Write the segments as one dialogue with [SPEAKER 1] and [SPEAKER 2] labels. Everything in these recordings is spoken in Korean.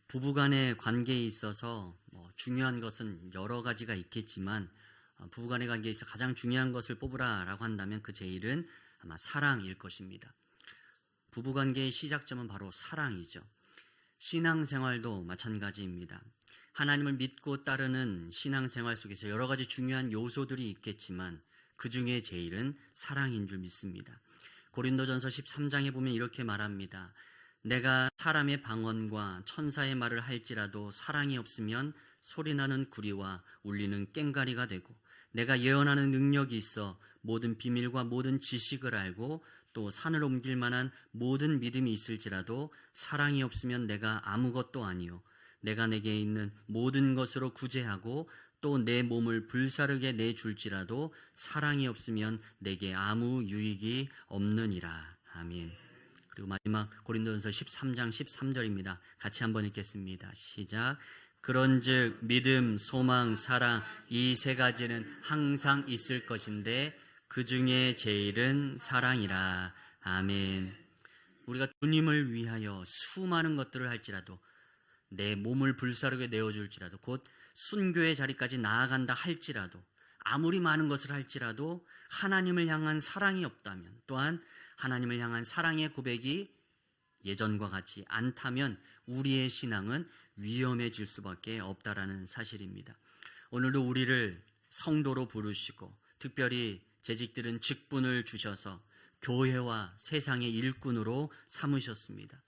[SPEAKER 1] 부부간의 관계에 있어서 중요한 것은 여러 가지가 있겠지만 부부간의 관계에 있어 가장 중요한 것을 뽑으라라고 한다면 그 제일은 아마 사랑일 것입니다. 부부관계의 시작점은 바로 사랑이죠. 신앙생활도 마찬가지입니다. 하나님을 믿고 따르는 신앙생활 속에서 여러 가지 중요한 요소들이 있겠지만 그 중에 제일은 사랑인 줄 믿습니다. 고린도전서 13장에 보면 이렇게 말합니다. 내가 사람의 방언과 천사의 말을 할지라도 사랑이 없으면 소리나는 구리와 울리는 꽹과리가 되고 내가 예언하는 능력이 있어 모든 비밀과 모든 지식을 알고 또 산을 옮길 만한 모든 믿음이 있을지라도 사랑이 없으면 내가 아무것도 아니요 내가 내게 있는 모든 것으로 구제하고 또 내 몸을 불사르게 내줄지라도 사랑이 없으면 내게 아무 유익이 없느니라. 아멘. 그리고 마지막 고린도전서 13장 13절입니다. 같이 한번 읽겠습니다. 시작. 그런즉 믿음, 소망, 사랑 이 세 가지는 항상 있을 것인데 그 중에 제일은 사랑이라. 아멘. 우리가 주님을 위하여 수많은 것들을 할지라도 내 몸을 불사르게 내어줄지라도 곧 순교의 자리까지 나아간다 할지라도 아무리 많은 것을 할지라도 하나님을 향한 사랑이 없다면 또한 하나님을 향한 사랑의 고백이 예전과 같지 않다면 우리의 신앙은 위험해질 수밖에 없다라는 사실입니다. 오늘도 우리를 성도로 부르시고 특별히 재직들은 직분을 주셔서 교회와 세상의 일꾼으로 삼으셨습니다.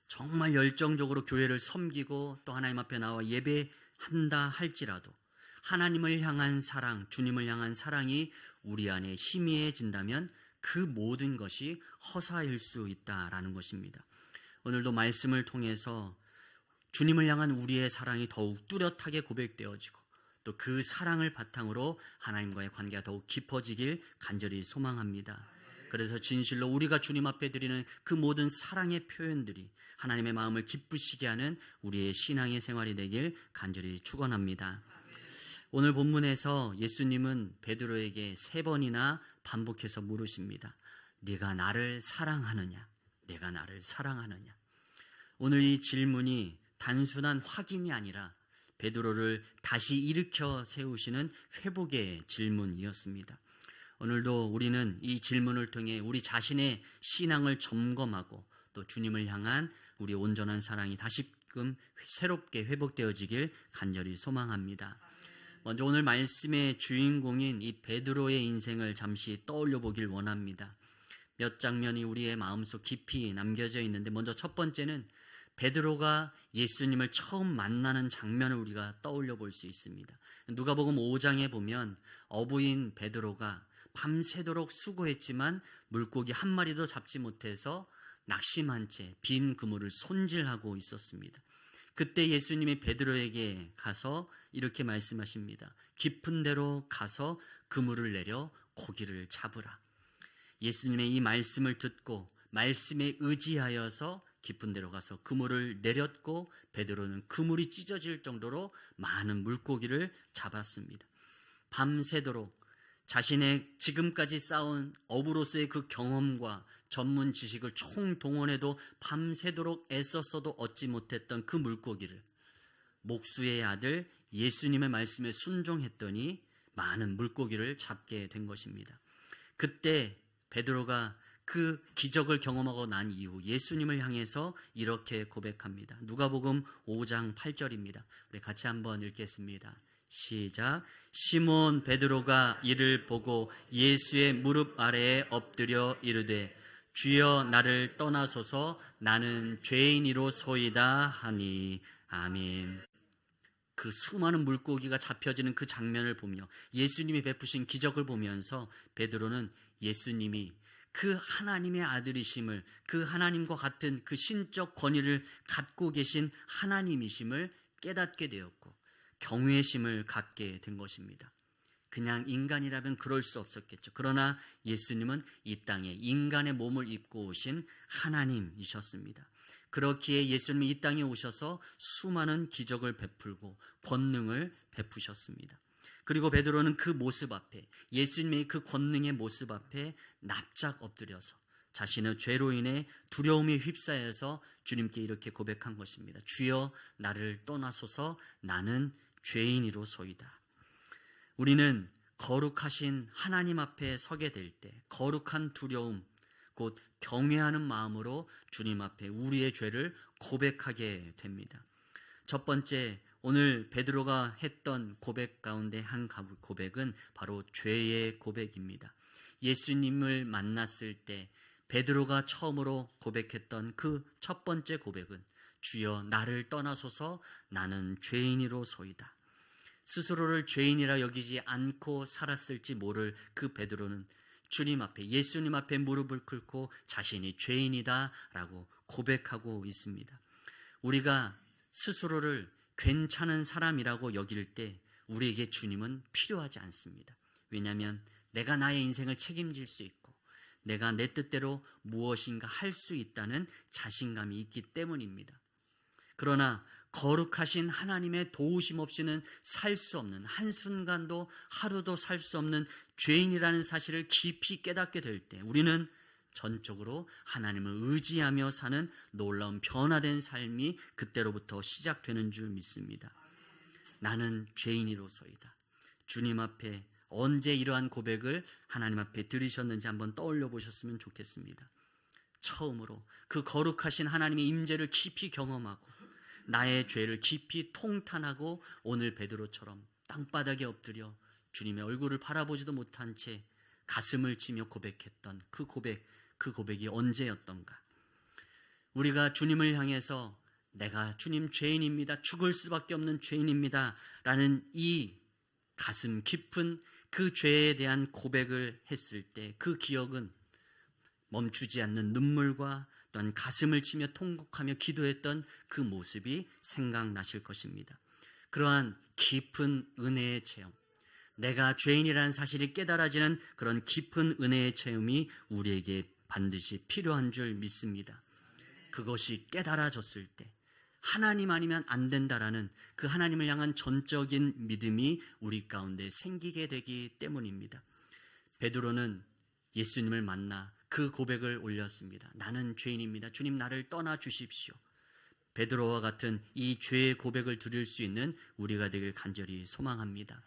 [SPEAKER 1] 정말 열정적으로 교회를 섬기고 또 하나님 앞에 나와 예배한다 할지라도 하나님을 향한 사랑, 주님을 향한 사랑이 우리 안에 희미해진다면 그 모든 것이 허사일 수 있다라는 것입니다. 오늘도 말씀을 통해서 주님을 향한 우리의 사랑이 더욱 뚜렷하게 고백되어지고 또 그 사랑을 바탕으로 하나님과의 관계가 더욱 깊어지길 간절히 소망합니다. 그래서 진실로 우리가 주님 앞에 드리는 그 모든 사랑의 표현들이 하나님의 마음을 기쁘시게 하는 우리의 신앙의 생활이 되길 간절히 축원합니다. 오늘 본문에서 예수님은 베드로에게 3번이나 반복해서 물으십니다. 네가 나를 사랑하느냐? 네가 나를 사랑하느냐? 오늘 이 질문이 단순한 확인이 아니라 베드로를 다시 일으켜 세우시는 회복의 질문이었습니다. 오늘도 우리는 이 질문을 통해 우리 자신의 신앙을 점검하고 또 주님을 향한 우리 온전한 사랑이 다시금 새롭게 회복되어지길 간절히 소망합니다. 먼저 오늘 말씀의 주인공인 이 베드로의 인생을 잠시 떠올려 보길 원합니다. 몇 장면이 우리의 마음속 깊이 남겨져 있는데 먼저 첫 번째는 베드로가 예수님을 처음 만나는 장면을 우리가 떠올려 볼 수 있습니다. 누가복음 5장에 보면 어부인 베드로가 밤새도록 수고했지만 물고기 한 마리도 잡지 못해서 낙심한 채 빈 그물을 손질하고 있었습니다. 그때 예수님이 베드로에게 가서 이렇게 말씀하십니다. 깊은 데로 가서 그물을 내려 고기를 잡으라. 예수님의 이 말씀을 듣고 말씀에 의지하여서 깊은 데로 가서 그물을 내렸고 베드로는 그물이 찢어질 정도로 많은 물고기를 잡았습니다. 밤새도록 자신의 지금까지 쌓은 어부로서의 그 경험과 전문 지식을 총동원해도 밤새도록 애썼어도 얻지 못했던 그 물고기를 목수의 아들 예수님의 말씀에 순종했더니 많은 물고기를 잡게 된 것입니다. 그때 베드로가 그 기적을 경험하고 난 이후 예수님을 향해서 이렇게 고백합니다. 누가복음 5장 8절입니다. 우리 같이 한번 읽겠습니다. 시작. 시몬 베드로가 이를 보고 예수의 무릎 아래에 엎드려 이르되 주여 나를 떠나소서 나는 죄인이로소이다 하니. 아멘. 그 수많은 물고기가 잡혀지는 그 장면을 보며 예수님이 베푸신 기적을 보면서 베드로는 예수님이 그 하나님의 아들이심을, 그 하나님과 같은 그 신적 권위를 갖고 계신 하나님이심을 깨닫게 되었고 경외심을 갖게 된 것입니다. 그냥 인간이라면 그럴 수 없었겠죠. 그러나 예수님은 이 땅에 인간의 몸을 입고 오신 하나님이셨습니다. 그렇기에 예수님이 이 땅에 오셔서 수많은 기적을 베풀고 권능을 베푸셨습니다. 그리고 베드로는 그 모습 앞에, 예수님의 그 권능의 모습 앞에 납작 엎드려서 자신의 죄로 인해 두려움에 휩싸여서 주님께 이렇게 고백한 것입니다. 주여 나를 떠나소서 나는 죄인이로소이다. 우리는 거룩하신 하나님 앞에 서게 될 때 거룩한 두려움, 곧 경외하는 마음으로 주님 앞에 우리의 죄를 고백하게 됩니다. 첫 번째, 오늘 베드로가 했던 고백 가운데 한 고백은 바로 죄의 고백입니다. 예수님을 만났을 때 베드로가 처음으로 고백했던 그 첫 번째 고백은 주여 나를 떠나소서 나는 죄인이로소이다. 스스로를 죄인이라 여기지 않고 살았을지 모를 그 베드로는 주님 앞에, 예수님 앞에 무릎을 꿇고 자신이 죄인이다 라고 고백하고 있습니다. 우리가 스스로를 괜찮은 사람이라고 여길 때 우리에게 주님은 필요하지 않습니다. 왜냐하면 내가 나의 인생을 책임질 수 있고 내가 내 뜻대로 무엇인가 할 수 있다는 자신감이 있기 때문입니다. 그러나 거룩하신 하나님의 도우심 없이는 살 수 없는, 한순간도 하루도 살 수 없는 죄인이라는 사실을 깊이 깨닫게 될 때 우리는 전적으로 하나님을 의지하며 사는 놀라운 변화된 삶이 그때로부터 시작되는 줄 믿습니다. 나는 죄인이로소이다. 주님 앞에 언제 이러한 고백을 하나님 앞에 들으셨는지 한번 떠올려 보셨으면 좋겠습니다. 처음으로 그 거룩하신 하나님의 임재를 깊이 경험하고 나의 죄를 깊이 통탄하고 오늘 베드로처럼 땅바닥에 엎드려 주님의 얼굴을 바라보지도 못한 채 가슴을 치며 고백했던 그 고백이 언제였던가? 우리가 주님을 향해서 내가 주님 죄인입니다, 죽을 수밖에 없는 죄인입니다 라는 이 가슴 깊은 그 죄에 대한 고백을 했을 때 그 기억은 멈추지 않는 눈물과 또한 가슴을 치며 통곡하며 기도했던 그 모습이 생각나실 것입니다. 그러한 깊은 은혜의 체험, 내가 죄인이라는 사실이 깨달아지는 그런 깊은 은혜의 체험이 우리에게 반드시 필요한 줄 믿습니다. 그것이 깨달아졌을 때 하나님 아니면 안 된다라는 그 하나님을 향한 전적인 믿음이 우리 가운데 생기게 되기 때문입니다. 베드로는 예수님을 만나 그 고백을 올렸습니다. 나는 죄인입니다. 주님 나를 떠나 주십시오. 베드로와 같은 이 죄의 고백을 드릴 수 있는 우리가 되길 간절히 소망합니다.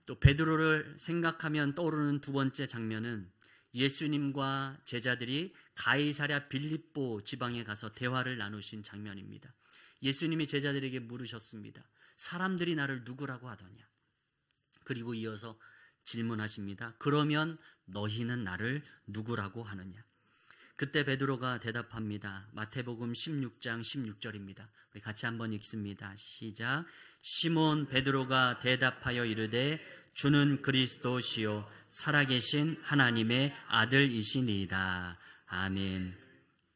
[SPEAKER 1] 또 베드로를 생각하면 떠오르는 두 번째 장면은 예수님과 제자들이 가이사랴 빌립보 지방에 가서 대화를 나누신 장면입니다. 예수님이 제자들에게 물으셨습니다. 사람들이 나를 누구라고 하더냐? 그리고 이어서 질문하십니다. 그러면 너희는 나를 누구라고 하느냐? 그때 베드로가 대답합니다. 마태복음 16장 16절입니다. 우리 같이 한번 읽습니다. 시작. 시몬 베드로가 대답하여 이르되 주는 그리스도시요 살아계신 하나님의 아들이시니이다. 아멘.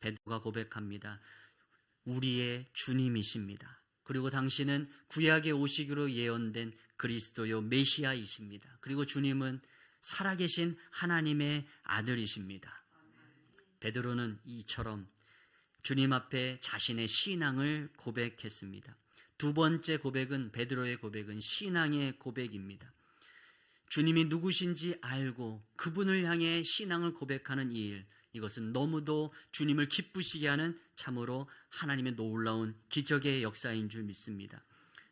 [SPEAKER 1] 베드로가 고백합니다. 우리의 주님이십니다. 그리고 당신은 구약에 오시기로 예언된 그리스도요 메시아이십니다. 그리고 주님은 살아계신 하나님의 아들이십니다. 베드로는 이처럼 주님 앞에 자신의 신앙을 고백했습니다. 두 번째 고백은, 베드로의 고백은 신앙의 고백입니다. 주님이 누구신지 알고 그분을 향해 신앙을 고백하는 이 일, 이것은 너무도 주님을 기쁘시게 하는 참으로 하나님의 놀라운 기적의 역사인 줄 믿습니다.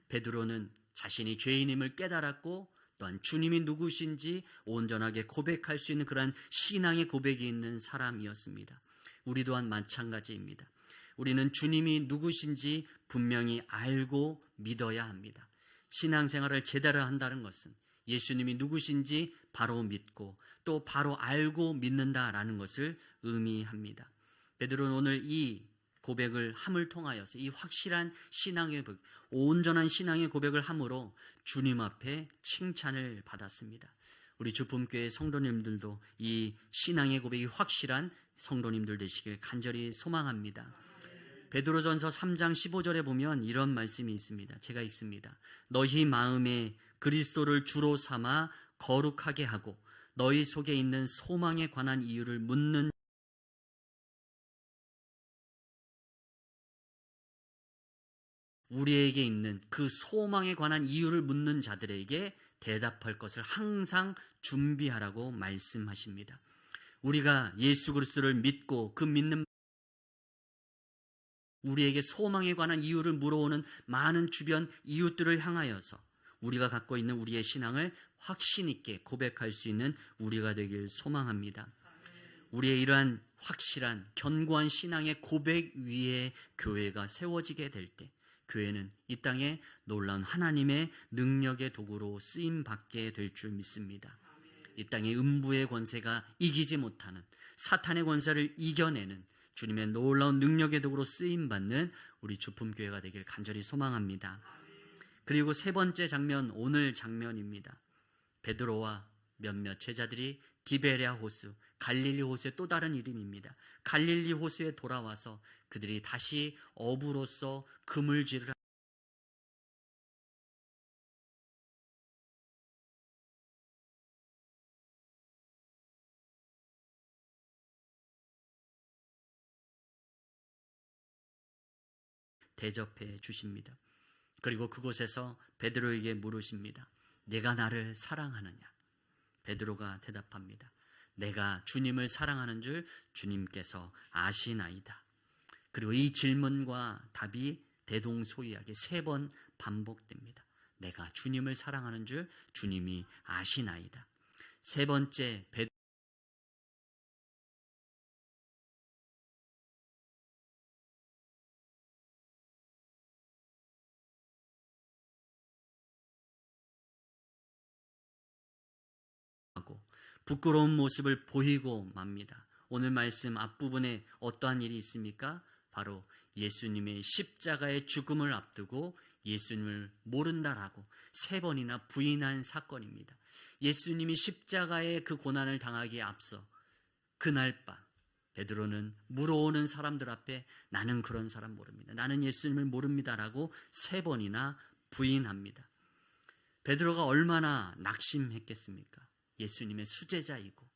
[SPEAKER 1] 베드로는 자신이 죄인임을 깨달았고 또한 주님이 누구신지 온전하게 고백할 수 있는 그런 신앙의 고백이 있는 사람이었습니다. 우리 또한 마찬가지입니다. 우리는 주님이 누구신지 분명히 알고 믿어야 합니다. 신앙생활을 제대로 한다는 것은 예수님이 누구신지 바로 믿고 또 바로 알고 믿는다라는 것을 의미합니다. 베드로는 오늘 이 고백을 함을 통하여서 이 확실한 신앙의 고백, 온전한 신앙의 고백을 함으로 주님 앞에 칭찬을 받았습니다. 우리 주품교회 성도님들도 이 신앙의 고백이 확실한 성도님들 되시길 간절히 소망합니다. 베드로전서 3장 15절에 보면 이런 말씀이 있습니다. 제가 읽습니다. 너희 마음에 그리스도를 주로 삼아 거룩하게 하고 너희 속에 있는 소망에 관한 이유를 묻는 우리에게 있는 그 소망에 관한 이유를 묻는 자들에게 대답할 것을 항상 준비하라고 말씀하십니다. 우리가 예수 그리스도를 믿고 그 믿는 우리에게 소망에 관한 이유를 물어오는 많은 주변 이웃들을 향하여서 우리가 갖고 있는 우리의 신앙을 확신 있게 고백할 수 있는 우리가 되길 소망합니다. 우리의 이러한 확실한 견고한 신앙의 고백 위에 교회가 세워지게 될 때 교회는 이 땅에 놀라운 하나님의 능력의 도구로 쓰임받게 될 줄 믿습니다. 이 땅의 음부의 권세가 이기지 못하는 사탄의 권세를 이겨내는 주님의 놀라운 능력의 도구로 쓰임받는 우리 주품교회가 되길 간절히 소망합니다. 그리고 세 번째 장면, 오늘 장면입니다. 베드로와 몇몇 제자들이 디베랴 호수, 갈릴리 호수의 또 다른 이름입니다. 갈릴리 호수에 돌아와서 그들이 다시 어부로서 그물질을 대접해 주십니다. 그리고 그곳에서 베드로에게 물으십니다. 내가 나를 사랑하느냐? 베드로가 대답합니다. 내가 주님을 사랑하는 줄 주님께서 아시나이다. 그리고 이 질문과 답이 대동소이하게 3번 반복됩니다. 내가 주님을 사랑하는 줄 주님이 아시나이다. 세 번째 하고 부끄러운 모습을 보이고 맙니다. 오늘 말씀 앞부분에 어떠한 일이 있습니까? 바로 예수님의 십자가의 죽음을 앞두고 예수님을 모른다라고 3번이나 부인한 사건입니다. 예수님이 십자가의 그 고난을 당하기에 앞서 그날 밤 베드로는 물어오는 사람들 앞에 나는 그런 사람 모릅니다. 나는 예수님을 모릅니다라고 3번이나 부인합니다. 베드로가 얼마나 낙심했겠습니까? 예수님의 수제자이고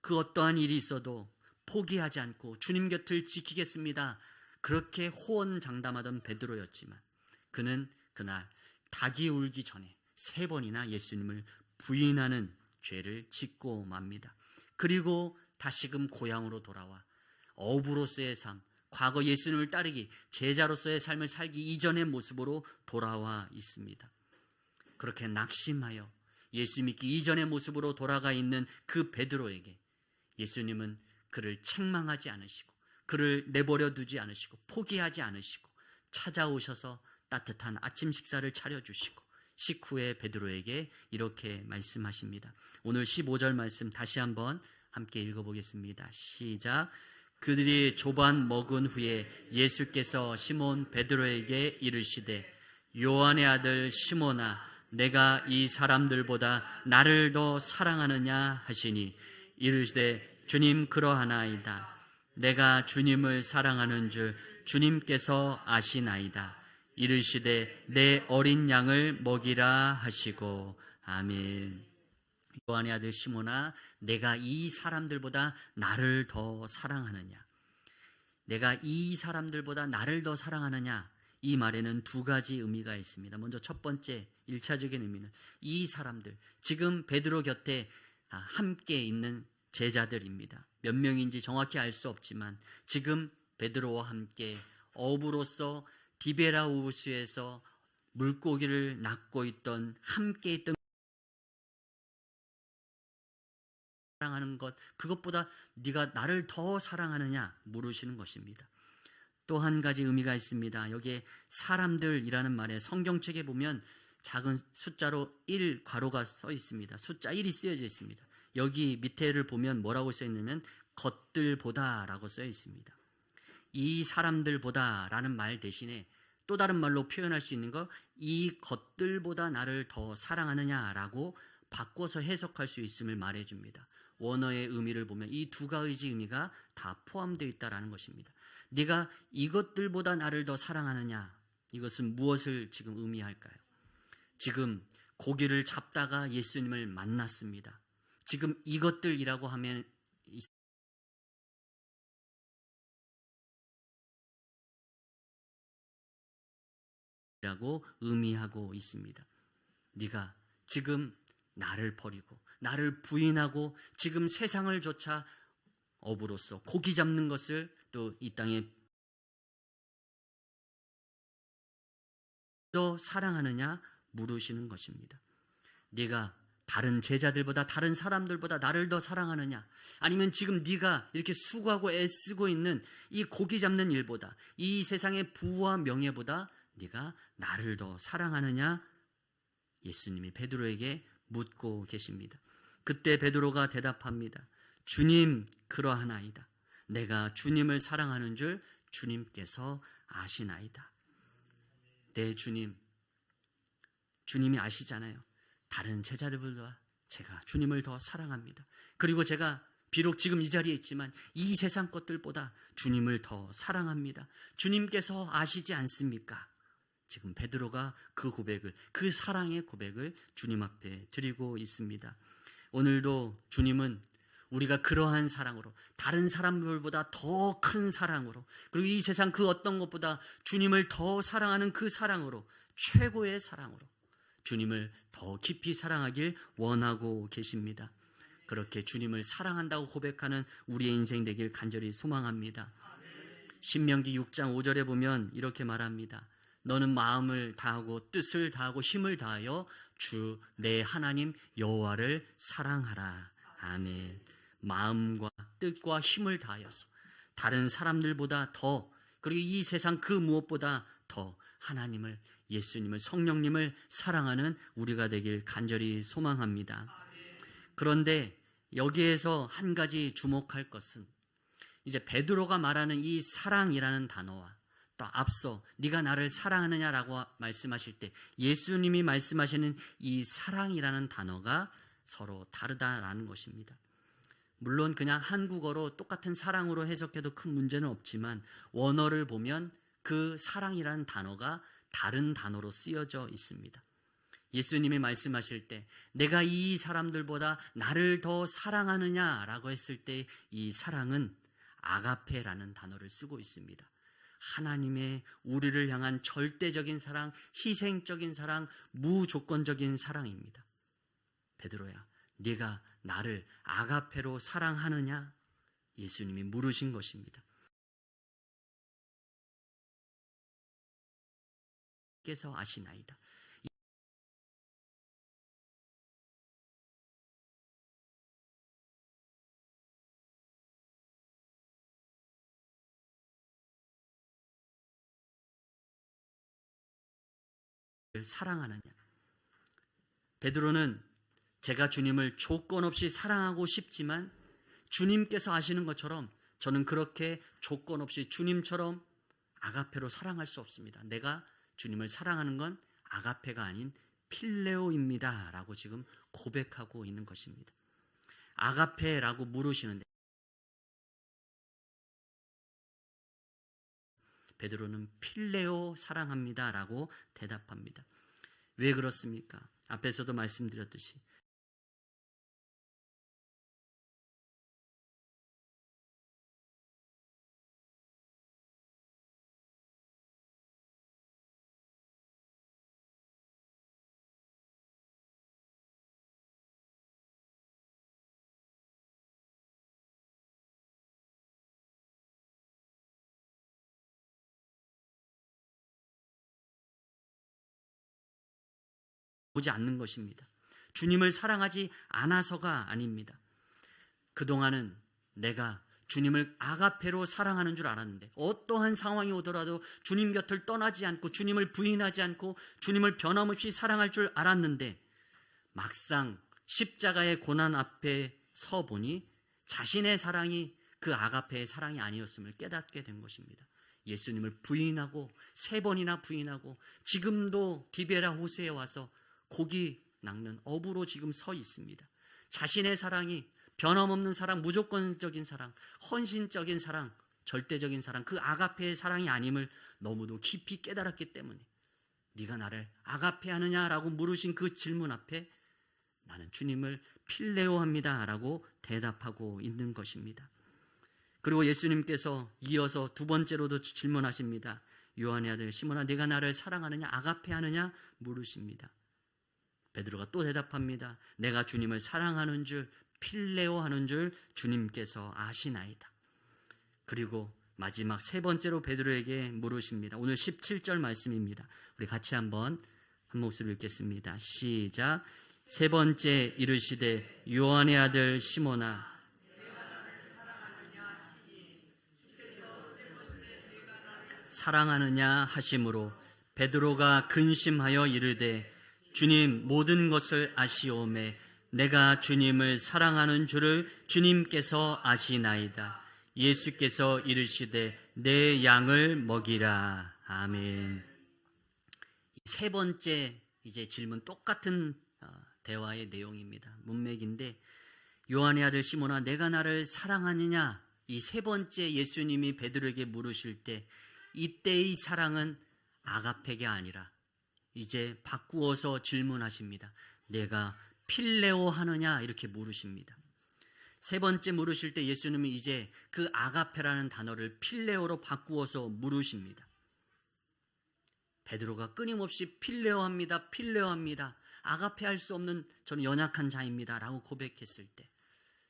[SPEAKER 1] 그 어떠한 일이 있어도 포기하지 않고 주님 곁을 지키겠습니다. 그렇게 호언장담하던 베드로였지만 그는 그날 닭이 울기 전에 3번이나 예수님을 부인하는 죄를 짓고 맙니다. 그리고 다시금 고향으로 돌아와 어부로서의 삶, 과거 예수님을 따르기 제자로서의 삶을 살기 이전의 모습으로 돌아와 있습니다. 그렇게 낙심하여 예수 믿기 이전의 모습으로 돌아가 있는 그 베드로에게 예수님은 그를 책망하지 않으시고 그를 내버려 두지 않으시고 포기하지 않으시고 찾아오셔서 따뜻한 아침 식사를 차려주시고 식후에 베드로에게 이렇게 말씀하십니다. 오늘 15절 말씀 다시 한번 함께 읽어보겠습니다. 시작. 그들이 조반 먹은 후에 예수께서 시몬 베드로에게 이르시되 요한의 아들 시몬아 내가 이 사람들보다 나를 더 사랑하느냐 하시니 이르시되 주님 그러하나이다. 내가 주님을 사랑하는 줄 주님께서 아시나이다. 이르시되 내 어린 양을 먹이라 하시고 아멘. 요한의 아들 시몬아 내가 이 사람들보다 나를 더 사랑하느냐? 내가 이 사람들보다 나를 더 사랑하느냐? 이 말에는 2가지 의미가 있습니다. 먼저 첫 번째 1차적인 의미는 이 사람들 지금 베드로 곁에 함께 있는 제자들입니다. 몇 명인지 정확히 알 수 없지만 지금 베드로와 함께 어부로서 디베라 호수에서 물고기를 낚고 있던 함께 있던 사랑하는 것 그것보다 네가 나를 더 사랑하느냐 물으시는 것입니다. 또 한 가지 의미가 있습니다. 여기에 사람들이라는 말에 성경책에 보면 작은 숫자로 1 괄호가 써 있습니다. 숫자 1이 쓰여져 있습니다. 여기 밑에를 보면 뭐라고 써 있냐면 것들보다 라고 써 있습니다. 이 사람들보다 라는 말 대신에 또 다른 말로 표현할 수 있는 거 이 것들보다 나를 더 사랑하느냐 라고 바꿔서 해석할 수 있음을 말해줍니다. 원어의 의미를 보면 이 2가지 의미가 다 포함되어 있다는 것입니다. 네가 이것들보다 나를 더 사랑하느냐 이것은 무엇을 지금 의미할까요? 지금 고기를 잡다가 예수님을 만났습니다. 지금 이것들이라고 하면 라고 의미하고 있습니다. 네가 지금 나를 버리고 나를 부인하고 지금 세상을 조차 어부로서 고기 잡는 것을 또 이 땅에 더 사랑하느냐 물으시는 것입니다. 네가 다른 제자들보다 다른 사람들보다 나를 더 사랑하느냐, 아니면 지금 네가 이렇게 수고하고 애쓰고 있는 이 고기 잡는 일보다, 이 세상의 부와 명예보다 네가 나를 더 사랑하느냐, 예수님이 베드로에게 묻고 계십니다. 그때 베드로가 대답합니다. 주님, 그러하나이다. 내가 주님을 사랑하는 줄 주님께서 아시나이다. 네, 주님이 아시잖아요. 다른 제자들보다 제가 주님을 더 사랑합니다. 그리고 제가 비록 지금 이 자리에 있지만 이 세상 것들보다 주님을 더 사랑합니다. 주님께서 아시지 않습니까? 지금 베드로가 그 고백을, 그 사랑의 고백을 주님 앞에 드리고 있습니다. 오늘도 주님은 우리가 그러한 사랑으로, 다른 사람들보다 더 큰 사랑으로, 그리고 이 세상 그 어떤 것보다 주님을 더 사랑하는 그 사랑으로, 최고의 사랑으로 주님을 더 깊이 사랑하길 원하고 계십니다. 그렇게 주님을 사랑한다고 고백하는 우리의 인생 되길 간절히 소망합니다. 신명기 6장 5절에 보면 이렇게 말합니다. 너는 마음을 다하고 뜻을 다하고 힘을 다하여 주 내 하나님 여호와를 사랑하라. 아멘. 마음과 뜻과 힘을 다하여서 다른 사람들보다 더, 그리고 이 세상 그 무엇보다 더 하나님을, 예수님을, 성령님을 사랑하는 우리가 되길 간절히 소망합니다. 그런데 여기에서 한 가지 주목할 것은, 이제 베드로가 말하는 이 사랑이라는 단어와 또 앞서 네가 나를 사랑하느냐라고 말씀하실 때 예수님이 말씀하시는 이 사랑이라는 단어가 서로 다르다라는 것입니다. 물론 그냥 한국어로 똑같은 사랑으로 해석해도 큰 문제는 없지만 원어를 보면 그 사랑이라는 단어가 다른 단어로 쓰여져 있습니다. 예수님이 말씀하실 때 내가 이 사람들보다 나를 더 사랑하느냐라고 했을 때 이 사랑은 아가페라는 단어를 쓰고 있습니다. 하나님의 우리를 향한 절대적인 사랑, 희생적인 사랑, 무조건적인 사랑입니다. 베드로야, 네가 나를 아가페로 사랑하느냐? 예수님이 물으신 것입니다. 께서 아시나이다. 사랑하느냐? 베드로는 제가 주님을 조건 없이 사랑하고 싶지만 주님께서 아시는 것처럼 저는 그렇게 조건 없이 주님처럼 아가페로 사랑할 수 없습니다. 내가 주님을 사랑하는 건 아가페가 아닌 필레오입니다 라고 지금 고백하고 있는 것입니다. 아가페라고 물으시는데 베드로는 필레오 사랑합니다 라고 대답합니다. 왜 그렇습니까? 앞에서도 말씀드렸듯이 보지 않는 것입니다. 주님을 사랑하지 않아서가 아닙니다. 그동안은 내가 주님을 아가페로 사랑하는 줄 알았는데 어떠한 상황이 오더라도 주님 곁을 떠나지 않고 주님을 부인하지 않고 주님을 변함없이 사랑할 줄 알았는데 막상 십자가의 고난 앞에 서 보니 자신의 사랑이 그 아가페의 사랑이 아니었음을 깨닫게 된 것입니다. 예수님을 부인하고 3번이나 부인하고 지금도 디베라 호수에 와서 고기 낚는 어부로 지금 서 있습니다. 자신의 사랑이 변함없는 사랑, 무조건적인 사랑, 헌신적인 사랑, 절대적인 사랑, 그 아가페의 사랑이 아님을 너무도 깊이 깨달았기 때문에 네가 나를 아가페 하느냐라고 물으신 그 질문 앞에 나는 주님을 필레오합니다 라고 대답하고 있는 것입니다. 그리고 예수님께서 이어서 2번째로도 질문하십니다. 요한의 아들 시몬아, 네가 나를 사랑하느냐, 아가페 하느냐 물으십니다. 베드로가 또 대답합니다. 내가 주님을 사랑하는 줄 필레오 하는 줄 주님께서 아시나이다. 그리고 마지막 세 번째로 베드로에게 물으십니다. 오늘 17절 말씀입니다. 우리 같이 한번 한 목소리로 읽겠습니다. 시작. 세 번째 이르시되 요한의 아들 시몬아, 사랑하느냐 하심으로 베드로가 근심하여 이르되 주님, 모든 것을 아시오매 내가 주님을 사랑하는 줄을 주님께서 아시나이다. 예수께서 이르시되 내 양을 먹이라. 아멘. 세 번째 이제 질문, 똑같은 대화의 내용입니다. 문맥인데, 요한의 아들 시몬아, 내가 나를 사랑하느냐? 이 세 번째 예수님이 베드로에게 물으실 때, 이때의 사랑은 아가페가 아니라 이제 바꾸어서 질문하십니다. 내가 필레오 하느냐? 이렇게 물으십니다. 세 번째 물으실 때 예수님은 이제 그 아가페라는 단어를 필레오로 바꾸어서 물으십니다. 베드로가 끊임없이 필레오합니다. 필레오합니다. 아가페 할 수 없는 저는 연약한 자입니다 라고 고백했을 때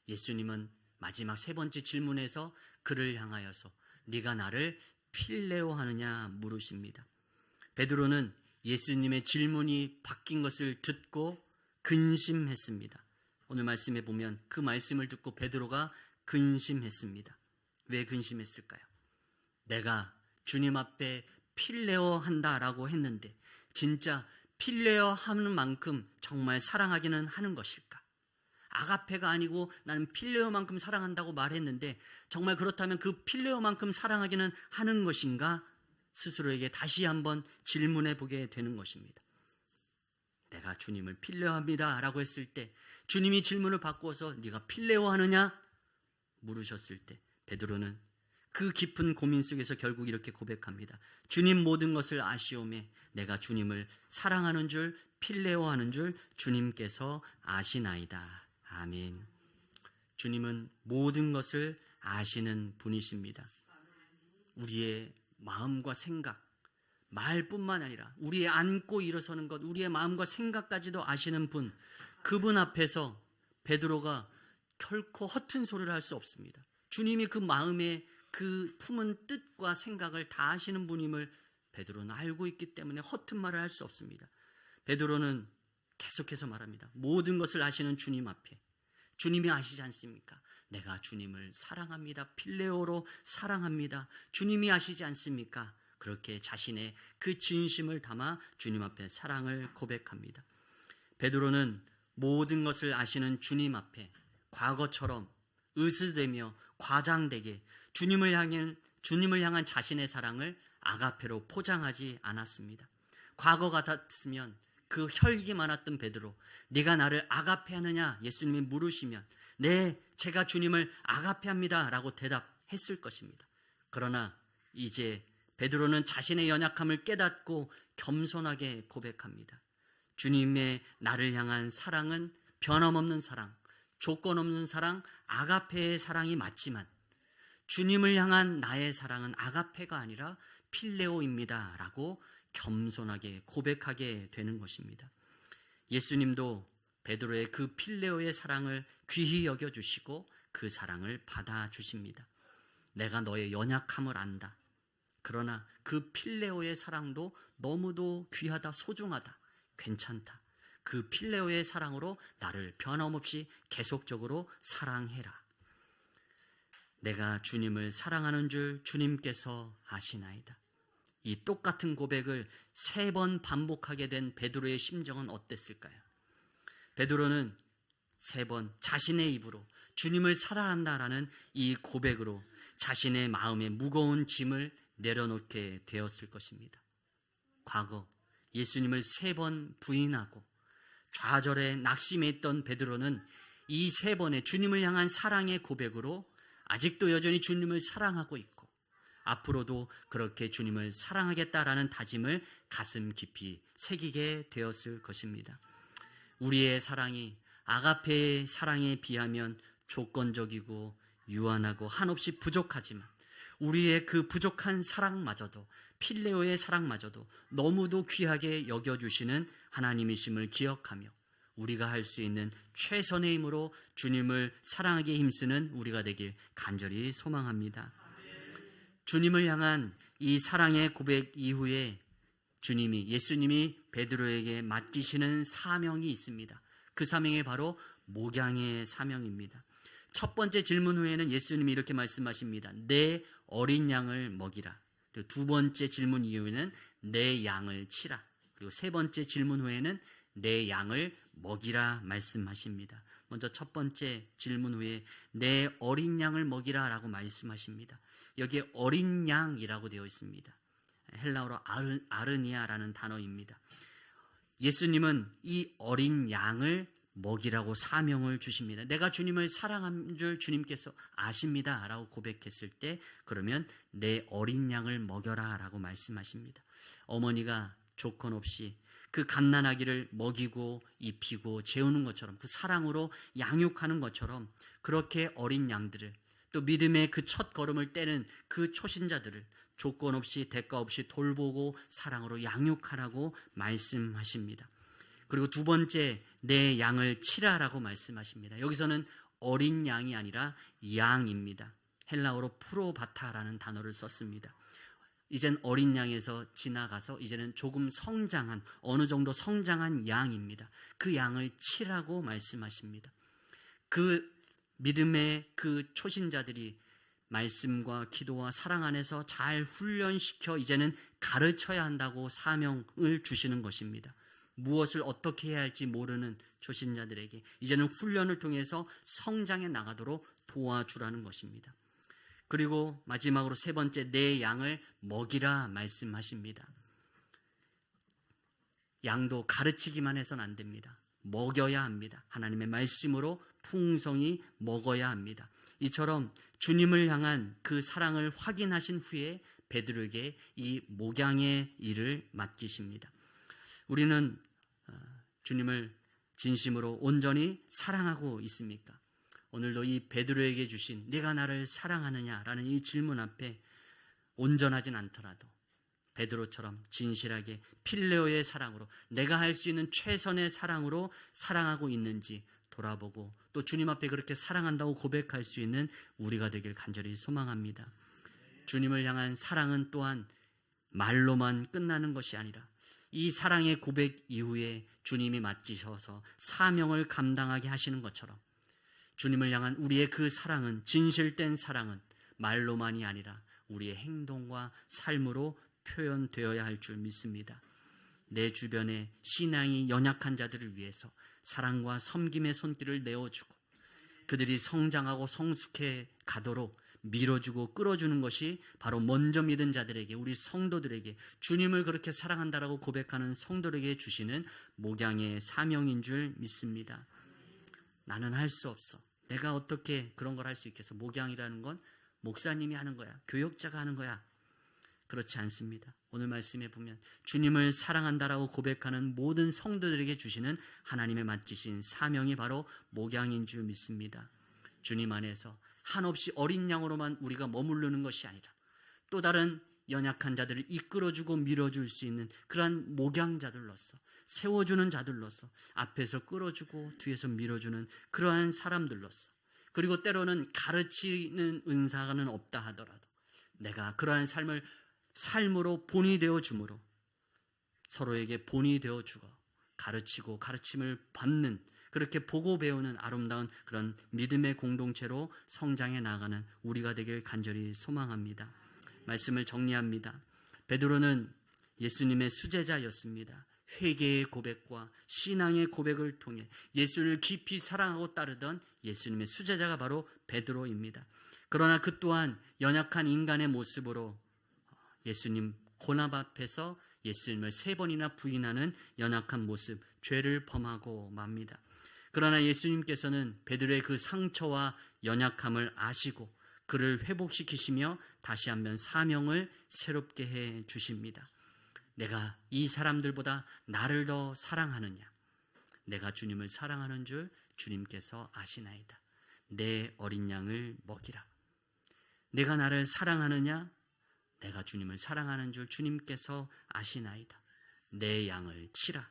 [SPEAKER 1] 예수님은 마지막 세 번째 질문에서 그를 향하여서 네가 나를 필레오 하느냐 물으십니다. 베드로는 예수님의 질문이 바뀐 것을 듣고 근심했습니다. 오늘 말씀에 보면 그 말씀을 듣고 베드로가 근심했습니다. 왜 근심했을까요? 내가 주님 앞에 필레오 한다라고 했는데 진짜 필레오 하는 만큼 정말 사랑하기는 하는 것일까? 아가페가 아니고 나는 필레오만큼 사랑한다고 말했는데 정말 그렇다면 그 필레오만큼 사랑하기는 하는 것인가? 스스로에게 다시 한번 질문해 보게 되는 것입니다. 내가 주님을 필레오합니다 라고 했을 때 주님이 질문을 바꾸어서 네가 필레오 하느냐? 물으셨을 때 베드로는 그 깊은 고민 속에서 결국 이렇게 고백합니다. 주님, 모든 것을 아시오매 내가 주님을 사랑하는 줄, 필레오 하는 줄 주님께서 아시나이다. 아멘. 주님은 모든 것을 아시는 분이십니다. 우리의 마음과 생각, 말뿐만 아니라 우리의 안고 일어서는 것, 우리의 마음과 생각까지도 아시는 분, 그분 앞에서 베드로가 결코 허튼 소리를 할 수 없습니다. 주님이 그 마음에 그 품은 뜻과 생각을 다 아시는 분임을 베드로는 알고 있기 때문에 허튼 말을 할 수 없습니다. 베드로는 계속해서 말합니다. 모든 것을 아시는 주님 앞에 주님이 아시지 않습니까? 내가 주님을 사랑합니다. 필레오로 사랑합니다. 주님이 아시지 않습니까? 그렇게 자신의 그 진심을 담아 주님 앞에 사랑을 고백합니다. 베드로는 모든 것을 아시는 주님 앞에 과거처럼 으스대며 과장되게 주님을 향한 자신의 사랑을 아가페로 포장하지 않았습니다. 과거 같았으면 그 혈기 많았던 베드로, 네가 나를 아가페하느냐 예수님이 물으시면 네, 제가 주님을 아가페합니다 라고 대답했을 것입니다. 그러나 이제 베드로는 자신의 연약함을 깨닫고 겸손하게 고백합니다. 주님의 나를 향한 사랑은 변함없는 사랑, 조건 없는 사랑, 아가페의 사랑이 맞지만 주님을 향한 나의 사랑은 아가페가 아니라 필레오입니다 라고 겸손하게 고백하게 되는 것입니다. 예수님도 베드로의 그 필레오의 사랑을 귀히 여겨주시고 그 사랑을 받아주십니다. 내가 너의 연약함을 안다. 그러나 그 필레오의 사랑도 너무도 귀하다, 소중하다, 괜찮다. 그 필레오의 사랑으로 나를 변함없이 계속적으로 사랑해라. 내가 주님을 사랑하는 줄 주님께서 아시나이다. 이 똑같은 고백을 3번 반복하게 된 베드로의 심정은 어땠을까요? 베드로는 3번 자신의 입으로 주님을 사랑한다라는 이 고백으로 자신의 마음의 무거운 짐을 내려놓게 되었을 것입니다. 과거 예수님을 3번 부인하고 좌절에 낙심해 있던 베드로는 이 3번의 주님을 향한 사랑의 고백으로 아직도 여전히 주님을 사랑하고 있고 앞으로도 그렇게 주님을 사랑하겠다라는 다짐을 가슴 깊이 새기게 되었을 것입니다. 우리의 사랑이 아가페의 사랑에 비하면 조건적이고 유한하고 한없이 부족하지만 우리의 그 부족한 사랑마저도 필레오의 사랑마저도 너무도 귀하게 여겨주시는 하나님이심을 기억하며 우리가 할 수 있는 최선의 힘으로 주님을 사랑하기에 힘쓰는 우리가 되길 간절히 소망합니다. 주님을 향한 이 사랑의 고백 이후에 예수님이 베드로에게 맡기시는 사명이 있습니다. 그 사명이 바로 목양의 사명입니다. 첫 번째 질문 후에는 예수님이 이렇게 말씀하십니다. 내 어린 양을 먹이라. 그리고 두 번째 질문 이후에는 내 양을 치라. 그리고 세 번째 질문 후에는 내 양을 먹이라 말씀하십니다. 먼저 첫 번째 질문 후에 내 어린 양을 먹이라 라고 말씀하십니다. 여기에 어린 양이라고 되어 있습니다. 헬라어로 아르니아라는 단어입니다. 예수님은 이 어린 양을 먹이라고 사명을 주십니다. 내가 주님을 사랑한 줄 주님께서 아십니다 라고 고백했을 때 그러면 내 어린 양을 먹여라 라고 말씀하십니다. 어머니가 조건 없이 그 갓난아기를 먹이고 입히고 재우는 것처럼 그 사랑으로 양육하는 것처럼 그렇게 어린 양들을 또 믿음의 그 첫 걸음을 떼는 그 초신자들을 조건 없이 대가 없이 돌보고 사랑으로 양육하라고 말씀하십니다. 그리고 두 번째 내 양을 치라라고 말씀하십니다. 여기서는 어린 양이 아니라 양입니다. 헬라어로 프로바타라는 단어를 썼습니다. 이젠 어린 양에서 지나가서 이제는 조금 성장한 어느 정도 성장한 양입니다. 그 양을 치라고 말씀하십니다. 그 믿음의 그 초신자들이 말씀과 기도와 사랑 안에서 잘 훈련시켜 이제는 가르쳐야 한다고 사명을 주시는 것입니다. 무엇을 어떻게 해야 할지 모르는 초신자들에게 이제는 훈련을 통해서 성장해 나가도록 도와주라는 것입니다. 그리고 마지막으로 세 번째 내 양을 먹이라 말씀하십니다. 양도 가르치기만 해서는 안 됩니다. 먹여야 합니다. 하나님의 말씀으로 풍성히 먹어야 합니다. 이처럼 주님을 향한 그 사랑을 확인하신 후에 베드로에게 이 목양의 일을 맡기십니다. 우리는 주님을 진심으로 온전히 사랑하고 있습니까? 오늘도 이 베드로에게 주신 네가 나를 사랑하느냐라는 이 질문 앞에 온전하진 않더라도 베드로처럼 진실하게 필레오의 사랑으로 내가 할 수 있는 최선의 사랑으로 사랑하고 있는지 돌아보고 또 주님 앞에 그렇게 사랑한다고 고백할 수 있는 우리가 되길 간절히 소망합니다. 주님을 향한 사랑은 또한 말로만 끝나는 것이 아니라 이 사랑의 고백 이후에 주님이 맡기셔서 사명을 감당하게 하시는 것처럼 주님을 향한 우리의 그 사랑은 진실된 사랑은 말로만이 아니라 우리의 행동과 삶으로 표현되어야 할 줄 믿습니다. 내 주변에 신앙이 연약한 자들을 위해서 사랑과 섬김의 손길을 내어주고 그들이 성장하고 성숙해 가도록 밀어주고 끌어주는 것이 바로 먼저 믿은 자들에게 우리 성도들에게 주님을 그렇게 사랑한다라고 고백하는 성도들에게 주시는 목양의 사명인 줄 믿습니다. 나는 할 수 없어. 내가 어떻게 그런 걸 할 수 있겠어. 목양이라는 건 목사님이 하는 거야. 교역자가 하는 거야. 그렇지 않습니다. 오늘 말씀에 보면 주님을 사랑한다라고 고백하는 모든 성도들에게 주시는 하나님의 맡기신 사명이 바로 목양인 줄 믿습니다. 주님 안에서 한없이 어린 양으로만 우리가 머무르는 것이 아니라 또 다른 연약한 자들을 이끌어주고 밀어줄 수 있는 그러한 목양자들로서 세워주는 자들로서 앞에서 끌어주고 뒤에서 밀어주는 그러한 사람들로서 그리고 때로는 가르치는 은사는 없다 하더라도 내가 그러한 삶으로 본이 되어 주므로 서로에게 본이 되어 주고 가르치고 가르침을 받는 그렇게 보고 배우는 아름다운 그런 믿음의 공동체로 성장해 나가는 우리가 되길 간절히 소망합니다. 말씀을 정리합니다. 베드로는 예수님의 수제자였습니다. 회개의 고백과 신앙의 고백을 통해 예수를 깊이 사랑하고 따르던 예수님의 수제자가 바로 베드로입니다. 그러나 그 또한 연약한 인간의 모습으로 예수님 고난 앞에서 예수님을 3번이나 부인하는 연약한 모습, 죄를 범하고 맙니다. 그러나 예수님께서는 베드로의 그 상처와 연약함을 아시고 그를 회복시키시며 다시 한번 사명을 새롭게 해 주십니다. 내가 이 사람들보다 나를 더 사랑하느냐? 내가 주님을 사랑하는 줄 주님께서 아시나이다. 내 어린 양을 먹이라. 내가 나를 사랑하느냐? 내가 주님을 사랑하는 줄 주님께서 아시나이다. 내 양을 치라.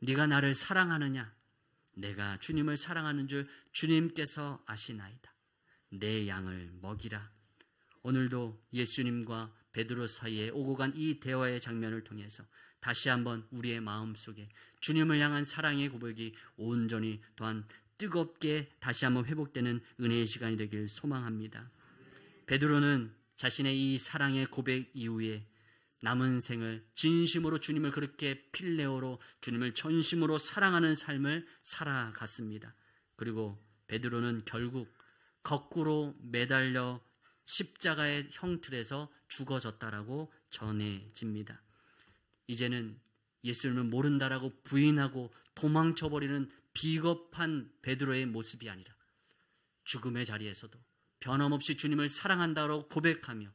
[SPEAKER 1] 네가 나를 사랑하느냐? 내가 주님을 사랑하는 줄 주님께서 아시나이다. 내 양을 먹이라. 오늘도 예수님과 베드로 사이에 오고 간 이 대화의 장면을 통해서 다시 한번 우리의 마음속에 주님을 향한 사랑의 고백이 온전히 또한 뜨겁게 다시 한번 회복되는 은혜의 시간이 되길 소망합니다. 베드로는 자신의 이 사랑의 고백 이후에 남은 생을 진심으로 주님을 그렇게 필레오로 주님을 전심으로 사랑하는 삶을 살아갔습니다. 그리고 베드로는 결국 거꾸로 매달려 십자가의 형틀에서 죽어졌다라고 전해집니다. 이제는 예수님을 모른다라고 부인하고 도망쳐버리는 비겁한 베드로의 모습이 아니라 죽음의 자리에서도 변함없이 주님을 사랑한다고 고백하며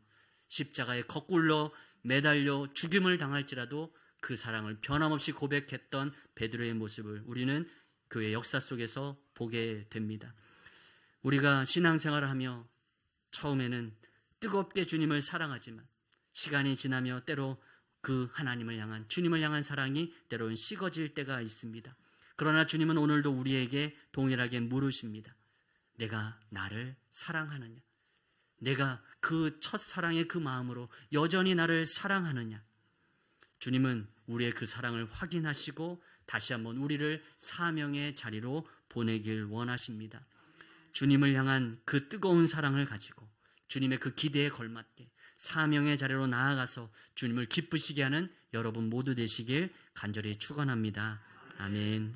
[SPEAKER 1] 십자가에 거꾸로 매달려 죽임을 당할지라도 그 사랑을 변함없이 고백했던 베드로의 모습을 우리는 교회 역사 속에서 보게 됩니다. 우리가 신앙생활을 하며 처음에는 뜨겁게 주님을 사랑하지만 시간이 지나며 때로 그 하나님을 향한 주님을 향한 사랑이 때로는 식어질 때가 있습니다. 그러나 주님은 오늘도 우리에게 동일하게 물으십니다. 내가 나를 사랑하느냐? 내가 그 첫사랑의 그 마음으로 여전히 나를 사랑하느냐? 주님은 우리의 그 사랑을 확인하시고 다시 한번 우리를 사명의 자리로 보내길 원하십니다. 주님을 향한 그 뜨거운 사랑을 가지고 주님의 그 기대에 걸맞게 사명의 자리로 나아가서 주님을 기쁘시게 하는 여러분 모두 되시길 간절히 축원합니다. 아멘.